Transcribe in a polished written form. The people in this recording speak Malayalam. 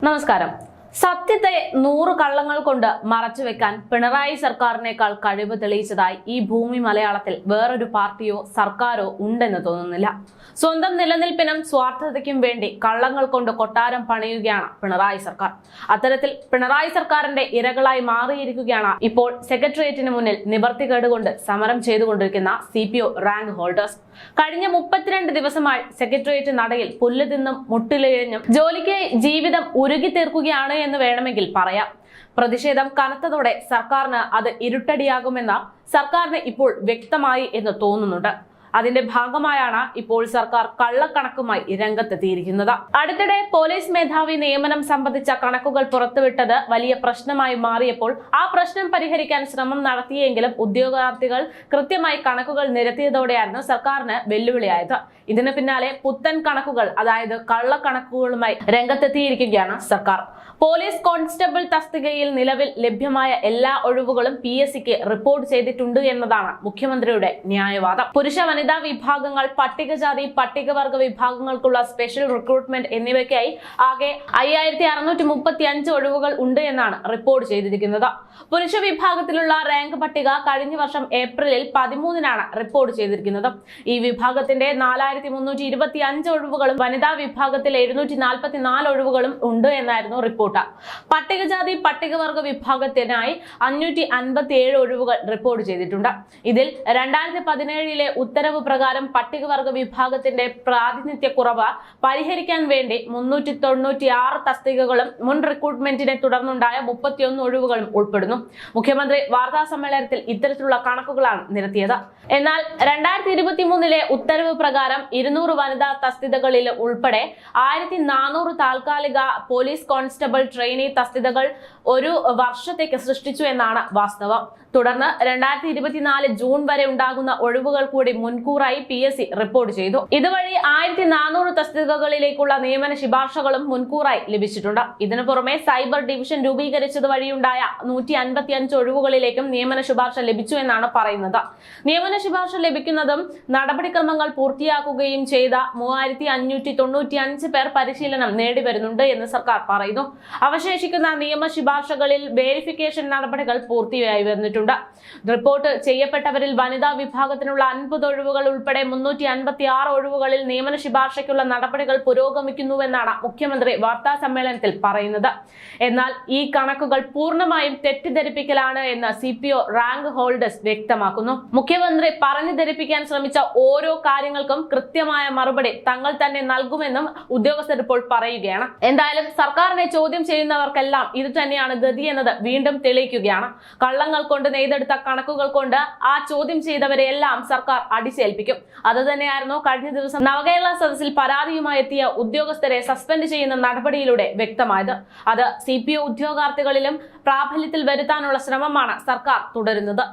നമസ്കാരം. സത്യത്തെ 100 കള്ളങ്ങൾ കൊണ്ട് മറച്ചുവെക്കാൻ പിണറായി സർക്കാരിനേക്കാൾ കഴിവ് തെളിയിച്ചതായി ഈ ഭൂമി മലയാളത്തിൽ വേറൊരു പാർട്ടിയോ സർക്കാരോ ഉണ്ടെന്ന് തോന്നുന്നില്ല. സ്വന്തം നിലനിൽപ്പിനും സ്വാർത്ഥതയ്ക്കും വേണ്ടി കള്ളങ്ങൾ കൊണ്ട് കൊട്ടാരം പണിയുകയാണ് പിണറായി സർക്കാർ. അത്തരത്തിൽ പിണറായി സർക്കാരിന്റെ ഇരകളായി മാറിയിരിക്കുകയാണ് ഇപ്പോൾ സെക്രട്ടേറിയറ്റിന് മുന്നിൽ നിവർത്തികേട് കൊണ്ട് സമരം ചെയ്തുകൊണ്ടിരിക്കുന്ന CPO റാങ്ക് ഹോൾഡേഴ്സ്. കഴിഞ്ഞ 32 ദിവസമായി സെക്രട്ടേറിയറ്റ് നടയിൽ പുല്ല് തിന്നും മുട്ടിലിഴഞ്ഞും ജോലിക്ക് ജീവിതം ഉരുകി തീർക്കുകയാണ് എന്ന് വേണമെങ്കിൽ പറയാം. പ്രതിഷേധം കനത്തതോടെ സർക്കാരിന് അത് ഇരുട്ടടിയാകുമെന്ന സർക്കാരിന് ഇപ്പോൾ വ്യക്തമായി എന്ന് തോന്നുന്നുണ്ട്. അതിന്റെ ഭാഗമായാണ് ഇപ്പോൾ സർക്കാർ കള്ളക്കണക്കുമായി രംഗത്തെത്തിയിരിക്കുന്നത്. അടുത്തിടെ പോലീസ് മേധാവി നിയമനം സംബന്ധിച്ച കണക്കുകൾ പുറത്തുവിട്ടത് വലിയ പ്രശ്നമായി മാറിയപ്പോൾ ആ പ്രശ്നം പരിഹരിക്കാൻ ശ്രമം നടത്തിയെങ്കിലും ഉദ്യോഗാർത്ഥികൾ കൃത്യമായി കണക്കുകൾ നിരത്തിയതോടെയായിരുന്നു സർക്കാരിന് വെല്ലുവിളിയായത്. ഇതിന് പിന്നാലെ പുത്തൻ കണക്കുകൾ, അതായത് കള്ളക്കണക്കുകളുമായി രംഗത്തെത്തിയിരിക്കുകയാണ് സർക്കാർ. പോലീസ് കോൺസ്റ്റബിൾ തസ്തികയിൽ നിലവിൽ ലഭ്യമായ എല്ലാ ഒഴിവുകളും PSCക്ക് റിപ്പോർട്ട് ചെയ്തിട്ടുണ്ട് എന്നതാണ് മുഖ്യമന്ത്രിയുടെ ന്യായവാദം. പുരുഷ വനിതാ വിഭാഗങ്ങൾ, പട്ടികജാതി പട്ടികവർഗ വിഭാഗങ്ങൾക്കുള്ള സ്പെഷ്യൽ റിക്രൂട്ട്മെന്റ് എന്നിവയ്ക്കായി ആകെ 5635 ഒഴിവുകൾ ഉണ്ട് എന്നാണ് റിപ്പോർട്ട് ചെയ്തിരിക്കുന്നത്. പുരുഷ വിഭാഗത്തിലുള്ള റാങ്ക് പട്ടിക കഴിഞ്ഞ വർഷം ഏപ്രിലിൽ 13-നാണ് റിപ്പോർട്ട് ചെയ്തിരിക്കുന്നത്. ഈ വിഭാഗത്തിന്റെ 4325 ഒഴിവുകളും വനിതാ വിഭാഗത്തിൽ 744 ഒഴിവുകളും ഉണ്ട് എന്നായിരുന്നു റിപ്പോർട്ട്. പട്ടികജാതി പട്ടികവർഗ വിഭാഗത്തിനായി 557 ഒഴിവുകൾ റിപ്പോർട്ട് ചെയ്തിട്ടുണ്ട്. ഇതിൽ 2017-ലെ ഉത്തരവ് പ്രകാരം പട്ടികവർഗ വിഭാഗത്തിന്റെ പ്രാതിനിധ്യക്കുറവ് പരിഹരിക്കാൻ വേണ്ടി 396 തസ്തികകളും മുൻ റിക്രൂട്ട്മെന്റിനെ തുടർന്നുണ്ടായ 31 ഒഴിവുകളും ഉൾപ്പെടുന്നു. മുഖ്യമന്ത്രി വാർത്താ സമ്മേളനത്തിൽ ഇത്തരത്തിലുള്ള കണക്കുകളാണ് നിരത്തിയത്. എന്നാൽ 2023-ലെ ഉത്തരവ് പ്രകാരം 200 വനിതാ തസ്തികകളിൽ ഉൾപ്പെടെ 1400 താൽക്കാലിക പോലീസ് കോൺസ്റ്റബിൾ ട്രെയിനി തസ്തികകൾ ഒരു വർഷത്തേക്ക് സൃഷ്ടിച്ചു എന്നാണ് വാസ്തവം. തുടർന്ന് 2024 ജൂൺ വരെ ഉണ്ടാകുന്ന ഒഴിവുകൾ കൂടി മുൻകൂറായി PSC റിപ്പോർട്ട് ചെയ്തു. ഇതുവഴി 1400 തസ്തികകളിലേക്കുള്ള നിയമന ശുപാർശകളും മുൻകൂറായി ലഭിച്ചിട്ടുണ്ട്. ഇതിനു പുറമെ സൈബർ ഡിവിഷൻ രൂപീകരിച്ചത് വഴിയുണ്ടായ 155 ഒഴിവുകളിലേക്കും നിയമന ശുപാർശ ലഭിച്ചു എന്നാണ് പറയുന്നത്. നിയമന ശുപാർശ ലഭിക്കുന്നതും നടപടിക്രമങ്ങൾ പൂർത്തിയാക്കുകയും ചെയ്ത 3595 പേർ പരിശീലനം നേടിവരുന്നുണ്ട് എന്ന് സർക്കാർ പറയുന്നു. അവശേഷിക്കുന്ന നിയമ ശുപാർശകളിൽ വേരിഫിക്കേഷൻ നടപടികൾ പൂർത്തിയായി വന്നിട്ടുണ്ട്. റിപ്പോർട്ട് ചെയ്യപ്പെട്ടവരിൽ വനിതാ വിഭാഗത്തിനുള്ള 50 ഒഴിവുകൾ ഉൾപ്പെടെ 356 ഒഴിവുകളിൽ നിയമന ശുപാർശയ്ക്കുള്ള നടപടികൾ പുരോഗമിക്കുന്നുവെന്നാണ് മുഖ്യമന്ത്രി വാർത്താ സമ്മേളനത്തിൽ പറയുന്നത്. എന്നാൽ ഈ കണക്കുകൾ പൂർണ്ണമായും തെറ്റിദ്ധരിപ്പിക്കലാണ് എന്ന് CPO റാങ്ക് ഹോൾഡേഴ്സ് വ്യക്തമാക്കുന്നു. മുഖ്യമന്ത്രി പറഞ്ഞു ധരിപ്പിക്കാൻ ശ്രമിച്ച ഓരോ കാര്യങ്ങൾക്കും കൃത്യമായ മറുപടി തങ്ങൾ തന്നെ നൽകുമെന്നും ഉദ്യോഗസ്ഥർ ഇപ്പോൾ പറയുകയാണ്. എന്തായാലും സർക്കാരിനെ ചോദ്യം ചെയ്യുന്നവർക്കെല്ലാം ഇത് തന്നെയാണ് ഗതി എന്നത് വീണ്ടും തെളിയിക്കുകയാണ്. കള്ളങ്ങൾ കൊണ്ട് നെയ്തെടുത്ത കണക്കുകൾ കൊണ്ട് ആ ചോദ്യം ചെയ്തവരെ എല്ലാം സർക്കാർ അടിച്ചേൽപ്പിക്കും. അത് തന്നെയായിരുന്നു കഴിഞ്ഞ ദിവസം നവകേരള സദസ്സിൽ പരാതിയുമായി എത്തിയ ഉദ്യോഗസ്ഥരെ സസ്പെൻഡ് ചെയ്യുന്ന നടപടിയിലൂടെ വ്യക്തമായത്. അത് CPO ഉദ്യോഗാർത്ഥികളിലും പ്രാബല്യത്തിൽ വരുത്താനുള്ള ശ്രമമാണ് സർക്കാർ തുടരുന്നത്.